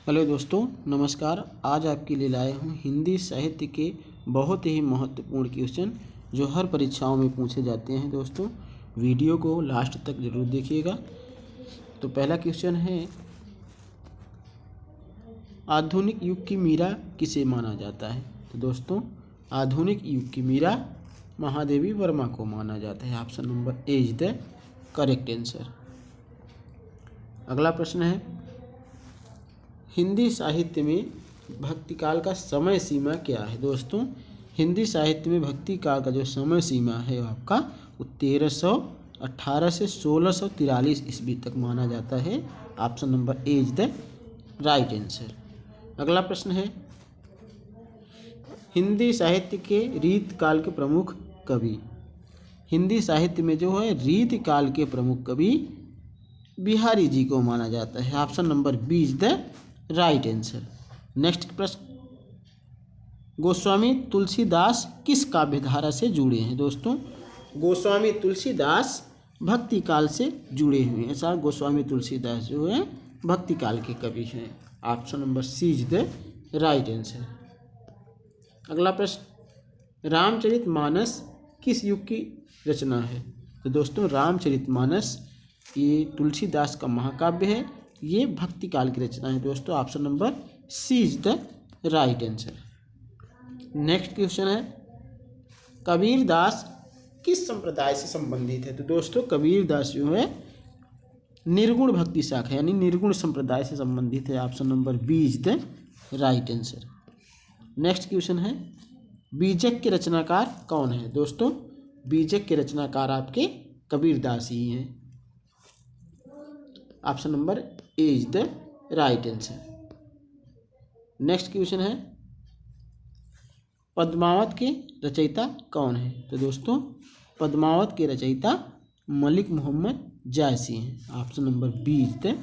Hello दोस्तों, नमस्कार। आज आपके लिए लाए हूँ हिंदी साहित्य के बहुत ही महत्वपूर्ण क्वेश्चन जो हर परीक्षाओं में पूछे जाते हैं। दोस्तों, वीडियो को लास्ट तक ज़रूर देखिएगा। तो पहला क्वेश्चन है, आधुनिक युग की मीरा किसे माना जाता है? तो दोस्तों, आधुनिक युग की मीरा महादेवी वर्मा को माना जाता है। Option number A is the correct answer. अगला प्रश्न है, हिंदी साहित्य में भक्ति काल का समय सीमा क्या है? दोस्तों, हिंदी साहित्य में भक्ति काल का जो समय सीमा है आपका वो 1318 से 1643 ईस्वी तक माना जाता है। Option number A is the right answer. अगला प्रश्न है, हिंदी साहित्य के रीत काल के प्रमुख कवि। हिंदी साहित्य में जो है रीत काल के प्रमुख कवि बिहारी जी को माना जाता है। Option number B is the right answer. Next प्रश्न, गोस्वामी तुलसीदास किस काव्यधारा से जुड़े हैं? दोस्तों, गोस्वामी तुलसीदास भक्ति काल से जुड़े हुए हैं। सर, गोस्वामी तुलसीदास जो है भक्ति काल के कवि हैं। Option number C is the right answer. अगला प्रश्न, रामचरितमानस किस युग की रचना है? तो दोस्तों, रामचरितमानस ये तुलसीदास का महाकाव्य है। ये भक्ति काल की रचना है। दोस्तों, option number C is the right answer. Next question है, कबीरदास किस संप्रदाय से संबंधित है? तो दोस्तों, कबीरदास जो है निर्गुण भक्ति शाखा यानी निर्गुण संप्रदाय से संबंधित है। Option number B is the right answer. Next question है, बीजक के रचनाकार कौन है? दोस्तों, बीजक के रचनाकार आपके कबीरदास ही हैं। Option number A is the right answer. Next question है, पद्मावत के रचयिता कौन है? तो दोस्तों, पद्मावत के रचयिता मलिक मोहम्मद जायसी हैं। Option number B is the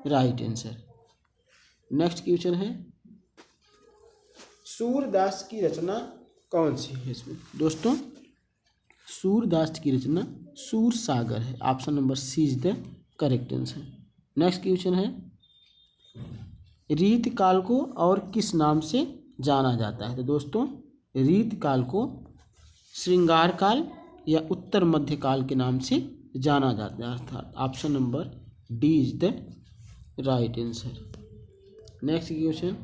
right answer. Next question है, सूरदास की रचना कौन सी है इसमें? दोस्तों, सूरदास की रचना सूर सागर है। Option number C is the correct answer. Next question है, रीत काल को और किस नाम से जाना जाता है? तो दोस्तों, रीत काल को श्रृंगार काल या उत्तर मध्य काल के नाम से जाना जाता है। अर्थात option number D is the right answer. Next question,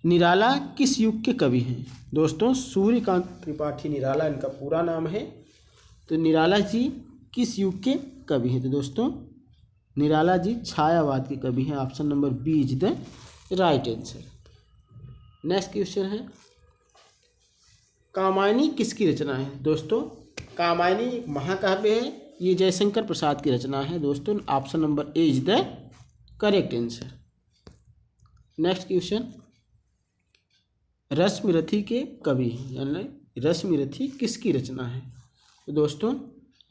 Nirala किस युग के कवि हैं? दोस्तों, सूर्यकांत त्रिपाठी निराला इनका पूरा नाम है। तो निराला जी किस युग के कवि हैं? तो दोस्तों, निराला जी छायावाद के कवि हैं। Option number B is the right answer. Next question है, कामायनी किसकी रचना है? दोस्तों, कामायनी एक महाकाव्य है। ये जयशंकर प्रसाद की रचना है। दोस्तों, option number A is the correct answer. Next question, Rashmirathi के कवि यानी रश्मिरथी किसकी रचना है? तो दोस्तों,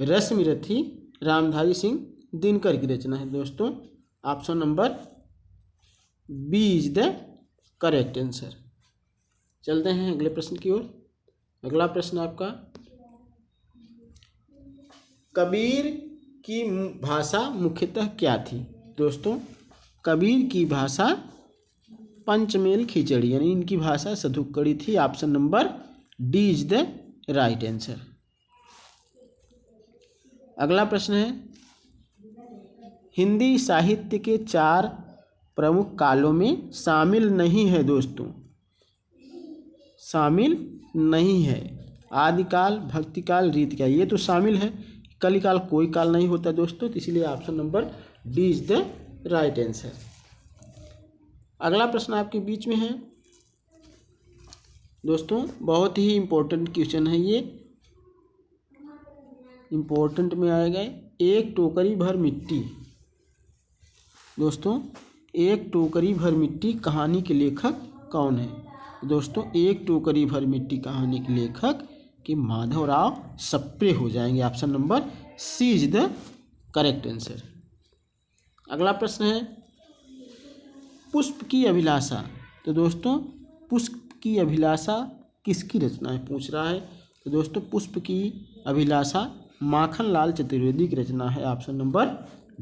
रश्मिरथी रामधारी सिंह दिनकर की रचना है। दोस्तों, option number B is the correct answer. चलते हैं अगले प्रश्न की ओर। अगला प्रश्न आपका, कबीर की भाषा मुख्यतः क्या थी? दोस्तों, कबीर की भाषा पंचमेल खिचड़ी यानी इनकी भाषा सधुक्कड़ी थी। Option number D is the right answer. अगला प्रश्न है, हिंदी साहित्य के 4 प्रमुख कालों में शामिल नहीं है। दोस्तों, शामिल नहीं है। आदिकाल, भक्तिकाल, रीतिकाल ये तो शामिल है। कलिकाल कोई काल नहीं होता दोस्तों, तो इसलिए option number D is the right answer. अगला प्रश्न आपके बीच में है। दोस्तों, बहुत ही इम्पोर्टेंट क्वेश्चन है ये। इम्पोर्टेंट में आएगा, एक टोकरी भर मिट्टी। दोस्तों, एक टोकरी भर मिट्टी कहानी के लेखक कौन है? दोस्तों, एक टोकरी भर मिट्टी कहानी के लेखक के माधवराव सप्रे हो जाएंगे। Option number C is the correct answer. अगला प्रश्न है, पुष्प की अभिलाषा। तो दोस्तों, पुष्प की अभिलाषा किसकी रचना है पूछ रहा है? तो दोस्तों, पुष्प की अभिलाषा माखनलाल चतुर्वेदी की रचना है। Option number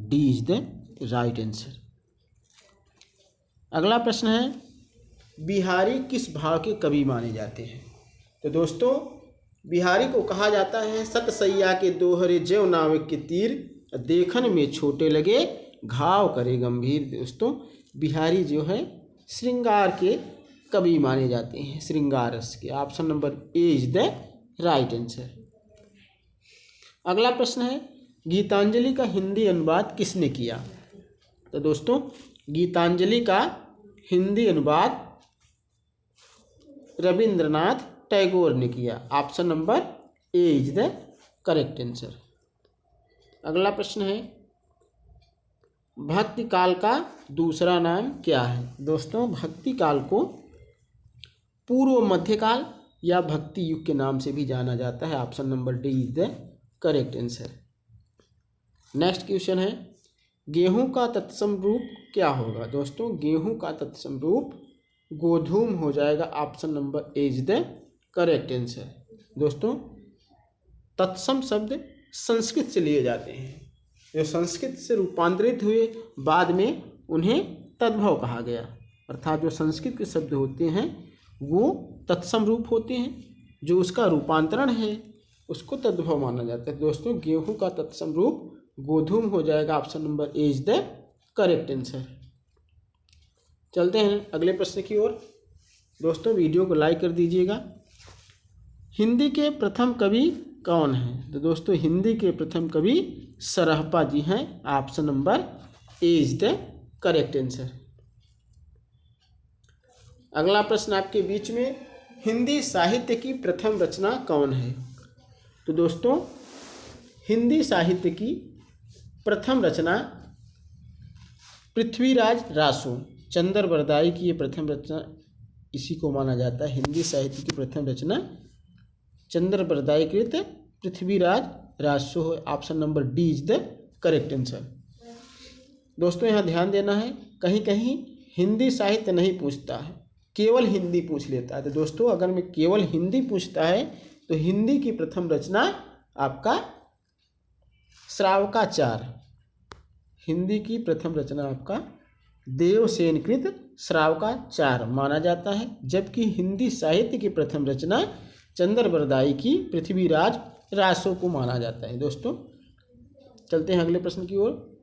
D is the right answer. अगला प्रश्न है, बिहारी किस भाव के कवि माने जाते हैं? तो दोस्तों, बिहारी को कहा जाता है सतसैया के दोहरे ज्यों नाविक के तीर, देखन में छोटे लगे घाव करे गंभीर। दोस्तों, बिहारी जो है श्रृंगार के कवि माने जाते हैं, श्रृंगार रस के। Option number A is the right answer. अगला प्रश्न है, गीतांजलि का हिंदी अनुवाद किसने किया? तो दोस्तों, गीतांजलि का हिंदी अनुवाद रविंद्रनाथ टैगोर ने किया। Option number A is the correct answer. अगला प्रश्न है, भक्ति काल का दूसरा नाम क्या है? दोस्तों, भक्ति काल को पूर्व मध्यकाल या भक्ति युग के नाम से भी जाना जाता है। Option number D is the correct answer. Next question है, गेहूं का तत्सम रूप क्या होगा? दोस्तों, गेहूं का तत्सम रूप गोधूम हो जाएगा। Option number A is the correct answer. दोस्तों, तत्सम शब्द संस्कृत से लिए जाते हैं, जो संस्कृत से रूपांतरित हुए, बाद में उन्हें तद्भव कहा गया। अर्थात जो संस्कृत के शब्द होते हैं वो तत्सम रूप होते हैं, जो उसका रूपांतरण है उसको तद्भव माना जाता है। दोस्तों, गेहूं का तत्सम रूप गोधूम हो जाएगा। Option number A is the correct answer. चलते हैं अगले प्रश्न की ओर। दोस्तों, वीडियो को लाइक कर दीजिएगा। हिंदी के प्रथम कवि कौन हैं? तो दोस्तों, हिंदी के प्रथम कवि सरहपा जी हैं। Option number A is the correct answer. अगला प्रश्न आपके बीच में, हिंदी साहित्य की प्रथम रचना कौन है? तो दोस्तों, हिंदी साहित्य की प्रथम रचना पृथ्वीराज रासो, चंद्र बरदाई की ये प्रथम रचना, इसी को माना जाता है हिंदी साहित्य की प्रथम रचना चंद्र बरदाई कृत पृथ्वीराज रासो है। Option number D is the correct answer. दोस्तों, यहाँ ध्यान देना है, कहीं कहीं हिंदी साहित्य नहीं पूछता है, केवल हिंदी पूछ लेता है। तो दोस्तों, अगर मैं केवल हिंदी पूछता है तो हिंदी की प्रथम रचना आपका श्रावकाचार, हिंदी की प्रथम रचना आपका देवसेन कृत श्रावकाचार माना जाता है, जबकि हिंदी साहित्य की प्रथम रचना चंद्र बरदाई की पृथ्वीराज रासो को माना जाता है। दोस्तों, चलते हैं अगले प्रश्न की ओर।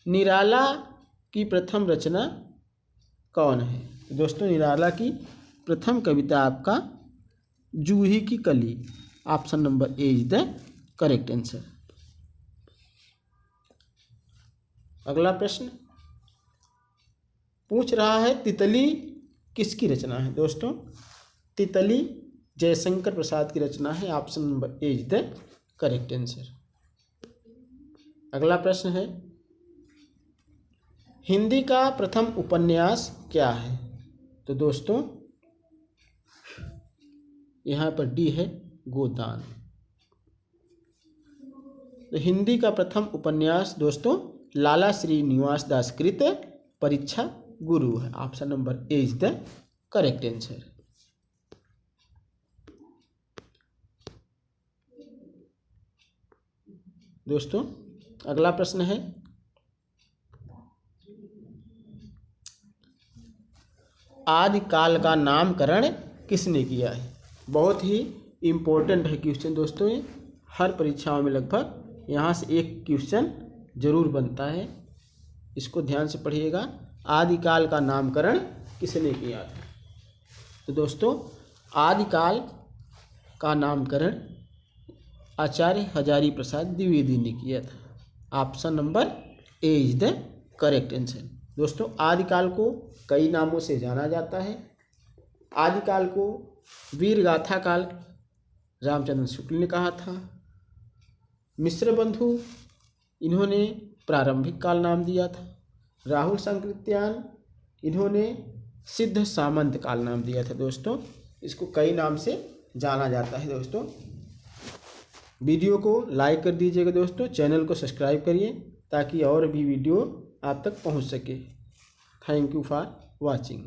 निराला की प्रथम रचना कौन है? दोस्तों, निराला की प्रथम कविता आपका जूही की कली। Option number A is the correct answer. अगला प्रश्न पूछ रहा है, तितली किसकी रचना है? दोस्तों, तितली जयशंकर प्रसाद की रचना है। Option number A is the correct answer. अगला प्रश्न है, हिंदी का प्रथम उपन्यास क्या है? तो दोस्तों, यहाँ पर डी है गोदान। तो हिंदी का प्रथम उपन्यास दोस्तों लाला श्रीनिवास दास कृत परीक्षा गुरु है। Option number A is the correct answer. दोस्तों, अगला प्रश्न है, आदिकाल का नामकरण किसने किया है? बहुत ही इम्पोर्टेंट है क्वेश्चन दोस्तों, ये हर परीक्षाओं में लगभग यहाँ से एक क्वेश्चन जरूर बनता है, इसको ध्यान से पढ़िएगा। आदिकाल का नामकरण किसने किया था? तो दोस्तों, आदिकाल का नामकरण आचार्य हजारी प्रसाद द्विवेदी ने किया था। Option number A is the correct answer. दोस्तों, आदिकाल को कई नामों से जाना जाता है। आदिकाल को वीर गाथा काल रामचंद्र शुक्ल ने कहा था। मिश्र बंधु, इन्होंने प्रारंभिक काल नाम दिया था। राहुल संकृत्यान, इन्होंने सिद्ध सामंत काल नाम दिया था। दोस्तों, इसको कई नाम से जाना जाता है। दोस्तों, वीडियो को लाइक कर दीजिएगा। दोस्तों, चैनल को सब्सक्राइब करिए ताकि और भी वीडियो आप तक पहुंच सके। Thank you for watching.